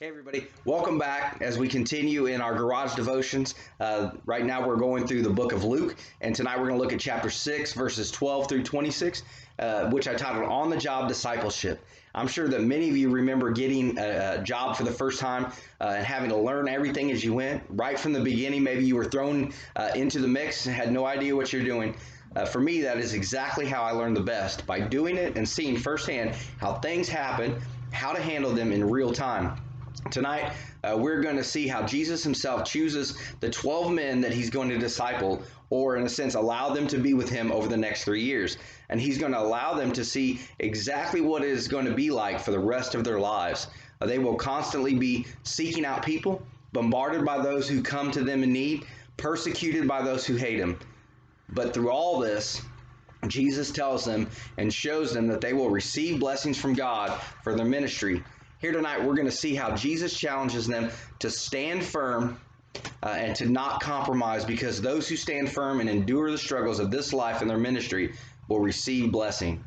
Hey everybody, welcome back as we continue in our garage devotions. Right now we're going through the book of Luke, and tonight we're going to look at chapter 6, verses 12 through 26, which I titled On the Job Discipleship. I'm sure that many of you remember getting a job for the first time and having to learn everything as you went. Right from the beginning, maybe you were thrown into the mix and had no idea what you're doing. For me, that is exactly how I learned the best, by doing it and seeing firsthand how things happen, how to handle them in real time. Tonight, we're going to see how Jesus himself chooses the 12 men that he's going to disciple, or in a sense, allow them to be with him over the next 3 years. And he's going to allow them to see exactly what it is going to be like for the rest of their lives. They will constantly be seeking out people, bombarded by those who come to them in need, persecuted by those who hate him. But through all this, Jesus tells them and shows them that they will receive blessings from God for their ministry. Here tonight, we're going to see how Jesus challenges them to stand firm and to not compromise, because those who stand firm and endure the struggles of this life in their ministry will receive blessing.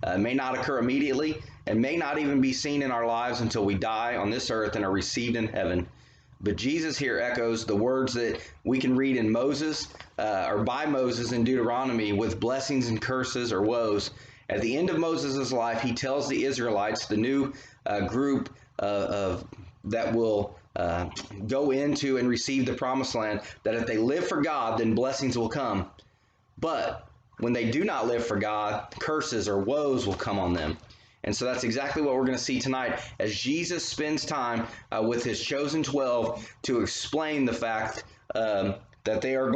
It may not occur immediately and may not even be seen in our lives until we die on this earth and are received in heaven. But Jesus here echoes the words that we can read in Moses or by Moses in Deuteronomy with blessings and curses or woes. At the end of Moses' life, he tells the Israelites, the new group that will go into and receive the promised land, that if they live for God, then blessings will come. But when they do not live for God, curses or woes will come on them. And so that's exactly what we're going to see tonight as Jesus spends time with his chosen 12 to explain the fact that there are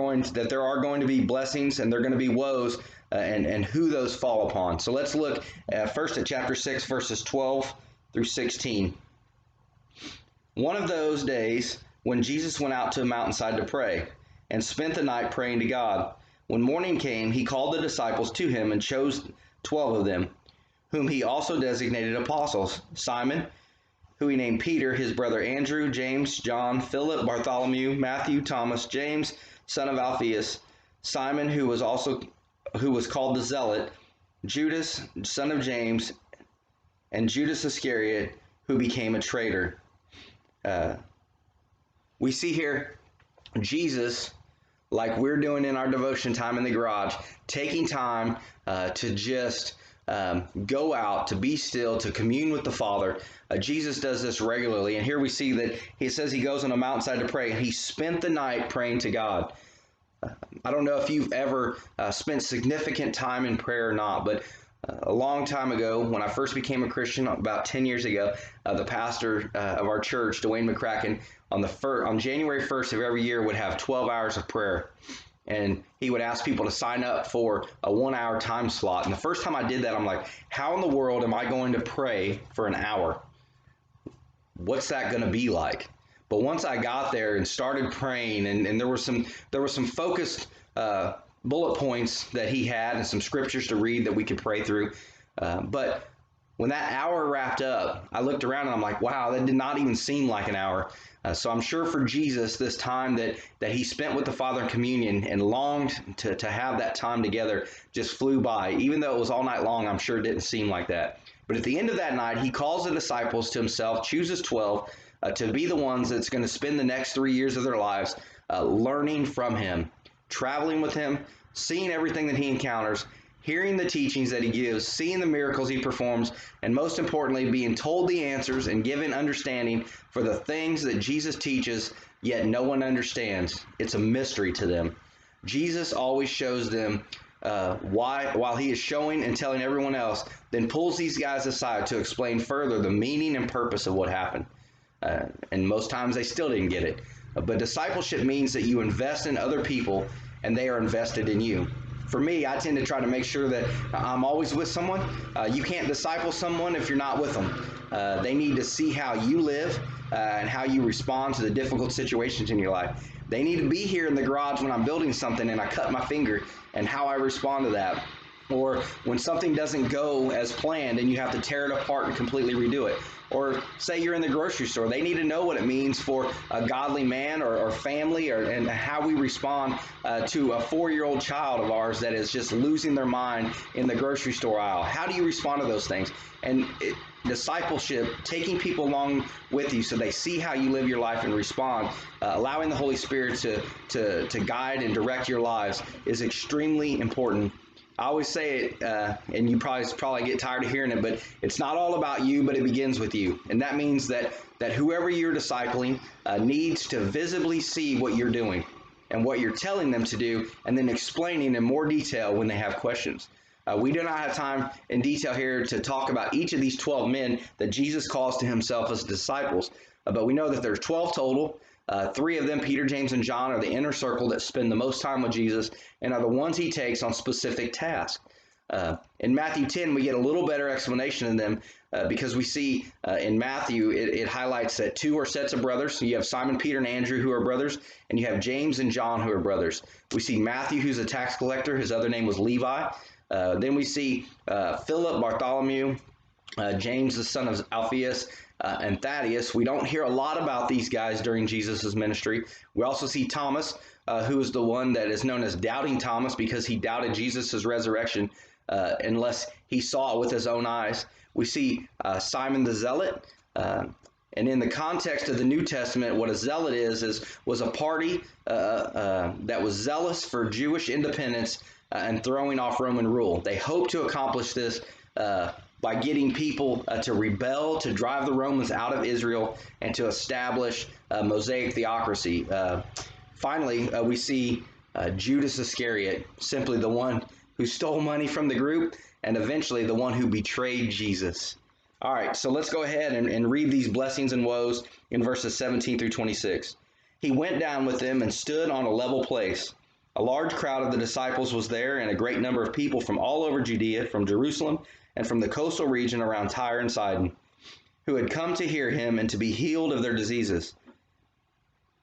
going to be blessings and there are going to be woes and who those fall upon. So let's look first at chapter 6, verses 12 through 16. One of those days when Jesus went out to a mountainside to pray and spent the night praying to God. When morning came, he called the disciples to him and chose 12 of them, whom he also designated apostles: Simon, who he named Peter, his brother Andrew, James, John, Philip, Bartholomew, Matthew, Thomas, James, son of Alphaeus, Simon, who was called the Zealot, Judas, son of James, and Judas Iscariot, who became a traitor. We see here Jesus, like we're doing in our devotion time in the garage, taking time to just go out, to be still, to commune with the Father. Jesus does this regularly, and here we see that he says he goes on a mountainside to pray, and he spent the night praying to God. I don't know if you've ever spent significant time in prayer or not, but a long time ago, when I first became a Christian, about 10 years ago, the pastor of our church, Dwayne McCracken, on January 1st of every year would have 12 hours of prayer. And he would ask people to sign up for a 1-hour time slot. And the first time I did that, I'm like, how in the world am I going to pray for an hour? What's that going to be like? But once I got there and started praying, and there were some focused bullet points that he had and some scriptures to read that we could pray through. But when that hour wrapped up, I looked around and I'm like, wow, that did not even seem like an hour. So I'm sure for Jesus, this time that he spent with the Father in communion and longed to have that time together just flew by. Even though it was all night long, I'm sure it didn't seem like that. But at the end of that night, he calls the disciples to himself, chooses 12 to be the ones that's going to spend the next 3 years of their lives learning from him, traveling with him, seeing everything that he encounters, hearing the teachings that he gives, seeing the miracles he performs, and most importantly, being told the answers and given understanding for the things that Jesus teaches, yet no one understands. It's a mystery to them. Jesus always shows them why, while he is showing and telling everyone else, then pulls these guys aside to explain further the meaning and purpose of what happened. And most times they still didn't get it. But discipleship means that you invest in other people and they are invested in you. For me, I tend to try to make sure that I'm always with someone. You can't disciple someone if you're not with them. They need to see how you live and how you respond to the difficult situations in your life. They need to be here in the garage when I'm building something and I cut my finger, and how I respond to that. Or when something doesn't go as planned and you have to tear it apart and completely redo it. Or say you're in the grocery store. They need to know what it means for a godly man or family, and how we respond to a 4-year-old child of ours that is just losing their mind in the grocery store aisle. How do you respond to those things? And discipleship, taking people along with you so they see how you live your life and respond, allowing the Holy Spirit to guide and direct your lives is extremely important. I always say it, and you probably get tired of hearing it, but it's not all about you, but it begins with you. And that means that whoever you're discipling needs to visibly see what you're doing and what you're telling them to do, and then explaining in more detail when they have questions. We do not have time in detail here to talk about each of these 12 men that Jesus calls to himself as disciples, but we know that there's 12 total. 3 of them, Peter, James, and John, are the inner circle that spend the most time with Jesus and are the ones he takes on specific tasks. In Matthew 10, we get a little better explanation of them because we see in Matthew, it highlights that 2 are sets of brothers. So you have Simon, Peter, and Andrew, who are brothers, and you have James and John, who are brothers. We see Matthew, who's a tax collector. His other name was Levi. Then we see Philip, Bartholomew, James, the son of Alphaeus, and Thaddeus. We don't hear a lot about these guys during Jesus' ministry. We also see Thomas, who is the one that is known as Doubting Thomas because he doubted Jesus' resurrection unless he saw it with his own eyes. We see Simon the Zealot. And in the context of the New Testament, what a zealot was a party that was zealous for Jewish independence and throwing off Roman rule. They hoped to accomplish this by getting people to rebel, to drive the Romans out of Israel, and to establish Mosaic theocracy. Finally, we see Judas Iscariot, simply the one who stole money from the group and eventually the one who betrayed Jesus. All right, so let's go ahead and read these blessings and woes in verses 17 through 26. He went down with them and stood on a level place. A large crowd of the disciples was there, and a great number of people from all over Judea, from Jerusalem, and from the coastal region around Tyre and Sidon, who had come to hear him and to be healed of their diseases.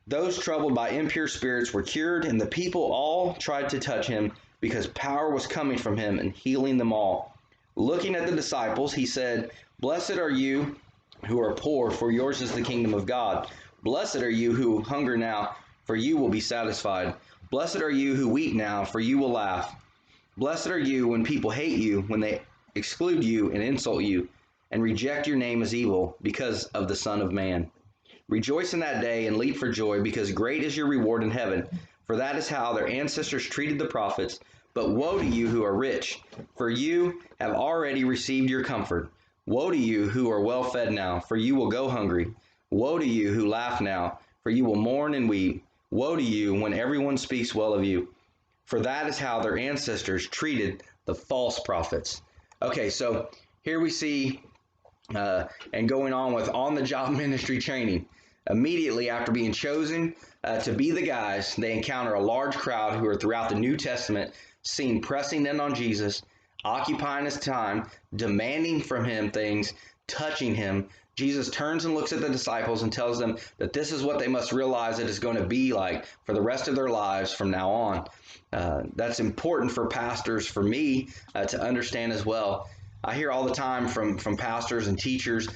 Those troubled by impure spirits were cured, and the people all tried to touch him, because power was coming from him and healing them all. Looking at the disciples, he said, "Blessed are you who are poor, for yours is the kingdom of God. Blessed are you who hunger now, for you will be satisfied. Blessed are you who weep now, for you will laugh. Blessed are you when people hate you, when they exclude you and insult you, and reject your name as evil because of the Son of Man. Rejoice in that day and leap for joy, because great is your reward in heaven. For that is how their ancestors treated the prophets. But woe to you who are rich, for you have already received your comfort. Woe to you who are well fed now, for you will go hungry. Woe to you who laugh now, for you will mourn and weep. Woe to you when everyone speaks well of you, for that is how their ancestors treated the false prophets." Okay, so here we see, and going on with on-the-job ministry training. Immediately after being chosen to be the guys, they encounter a large crowd who are throughout the New Testament seen pressing in on Jesus, occupying his time, demanding from him things, touching him. Jesus turns and looks at the disciples and tells them that this is what they must realize it is going to be like for the rest of their lives from now on. That's important for pastors, for me, to understand as well. I hear all the time from pastors and teachers,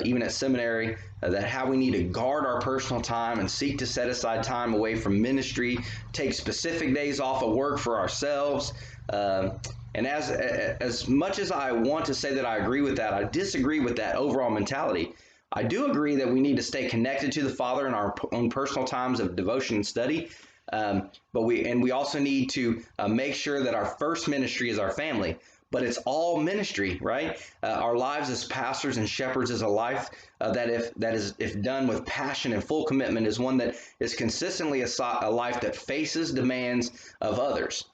even at seminary, that how we need to guard our personal time and seek to set aside time away from ministry, take specific days off of work for ourselves. And as much as I want to say that I agree with that, I disagree with that overall mentality. I do agree that we need to stay connected to the Father in our own personal times of devotion and study. But we also need to make sure that our first ministry is our family. But it's all ministry, right? Our lives as pastors and shepherds is a life that if done with passion and full commitment, is one that is consistently a life that faces demands of others.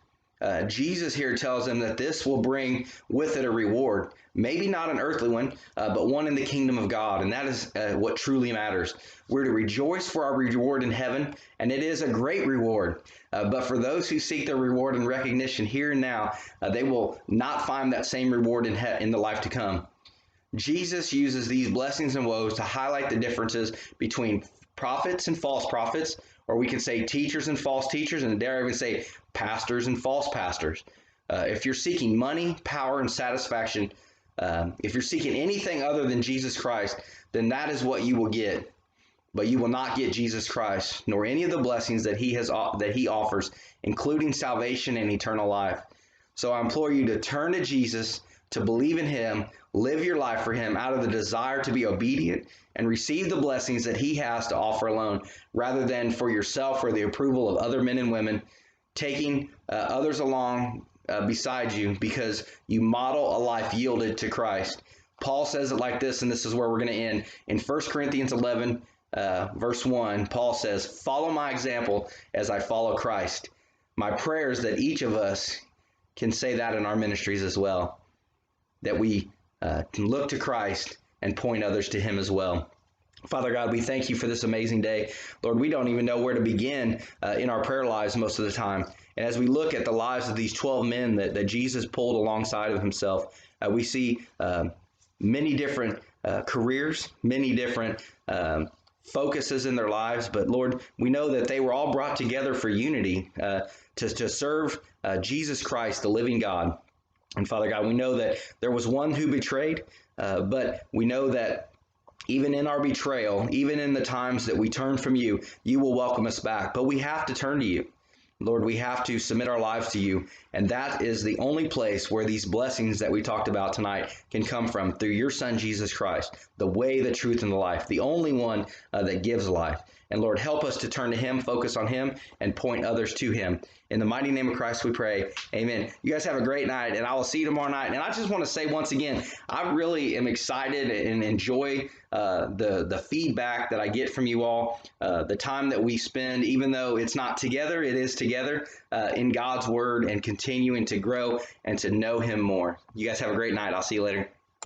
Jesus here tells them that this will bring with it a reward, maybe not an earthly one, but one in the kingdom of God. And that is what truly matters. We're to rejoice for our reward in heaven, and it is a great reward. But for those who seek their reward and recognition here and now, they will not find that same reward in the life to come. Jesus uses these blessings and woes to highlight the differences between prophets and false prophets, or we can say teachers and false teachers, and dare I even say pastors and false pastors. If you're seeking money, power, and satisfaction, if you're seeking anything other than Jesus Christ, then that is what you will get. But you will not get Jesus Christ, nor any of the blessings that he offers, including salvation and eternal life. So I implore you to turn to Jesus, to believe in him, live your life for him out of the desire to be obedient and receive the blessings that he has to offer alone, rather than for yourself or the approval of other men and women, taking others along beside you because you model a life yielded to Christ. Paul says it like this, and this is where we're going to end. In 1 Corinthians 11, verse 1, Paul says, "Follow my example as I follow Christ." My prayer is that each of us can say that in our ministries as well, that we can look to Christ and point others to him as well. Father God, we thank you for this amazing day. Lord, we don't even know where to begin in our prayer lives most of the time. And as we look at the lives of these 12 men that Jesus pulled alongside of himself, we see many different careers, many different focuses in their lives. But Lord, we know that they were all brought together for unity to serve Jesus Christ, the living God. And Father God, we know that there was one who betrayed, but we know that even in our betrayal, even in the times that we turn from you, you will welcome us back. But we have to turn to you. Lord, we have to submit our lives to you. And that is the only place where these blessings that we talked about tonight can come from, through your Son, Jesus Christ, the way, the truth, and the life, the only one that gives life. And Lord, help us to turn to him, focus on him, and point others to him. In the mighty name of Christ we pray. Amen. You guys have a great night, and I will see you tomorrow night. And I just want to say once again, I really am excited and enjoy the feedback that I get from you all, the time that we spend, even though it's not together, it is together in God's word and continuing to grow and to know him more. You guys have a great night. I'll see you later.